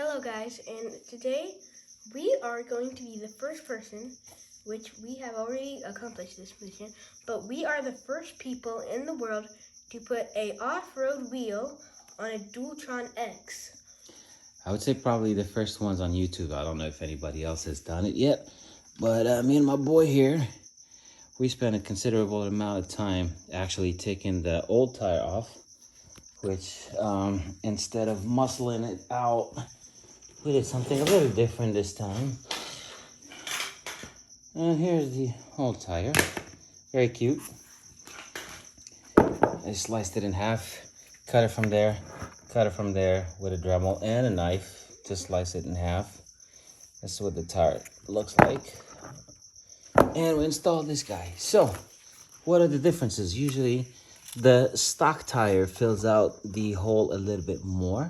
Hello guys, and today we are going to be the first person, which we have already accomplished this mission, but we are the first people in the world to put a off-road wheel on a Dualtron X. I would say probably the first ones on YouTube. I don't know if anybody else has done it yet, but me and my boy here, we spent a considerable amount of time actually taking the old tire off, which instead of muscling it out, we did something a little different this time. And here's the old tire, very cute. I sliced it in half, cut it from there with a Dremel and a knife to slice it in half. That's what the tire looks like. And we installed this guy. So, what are the differences? Usually, the stock tire fills out the hole a little bit more.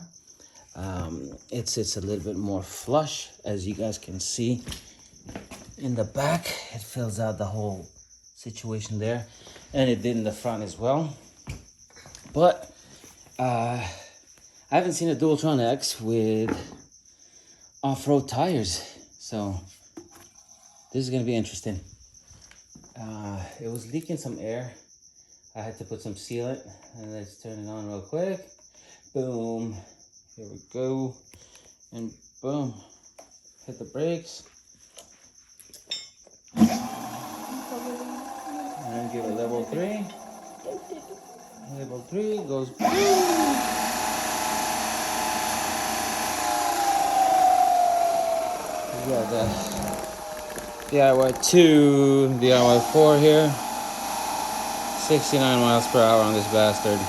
It sits a little bit more flush, as you guys can see in the back. It fills out the whole situation there, and it did in the front as well. But I haven't seen a Dualtron X with off-road tires, so this is gonna be interesting. It was leaking some air. I had to put some sealant, and let's turn it on real quick. Boom. Here we go. And boom. Hit the brakes. And give it level 3. Level 3 goes boom. We got the DIY 2, DIY 4 here. 69 miles per hour on this bastard.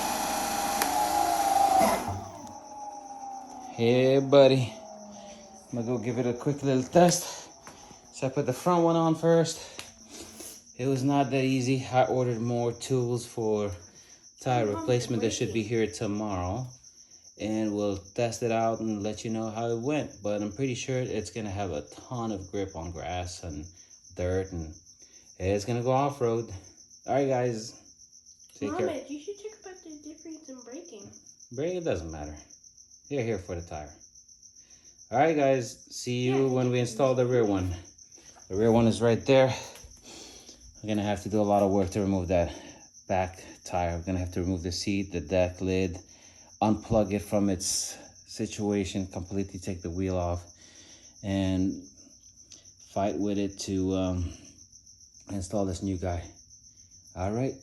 Yeah, buddy. I'm gonna go give it a quick little test. So I put the front one on first. It was not that easy. I ordered more tools for tire replacement that should be here tomorrow. And we'll test it out and let you know how it went. But I'm pretty sure it's gonna have a ton of grip on grass and dirt, and it's gonna go off-road. All right, guys. Take care. Mohammed, you should talk about the difference in braking. Braking doesn't matter. You're here for the tire. All right, guys. See you when we install the rear one. The rear one is right there. I'm gonna have to do a lot of work to remove that back tire. I'm gonna have to remove the seat, the deck lid, unplug it from its situation, completely take the wheel off, and fight with it to install this new guy. All right.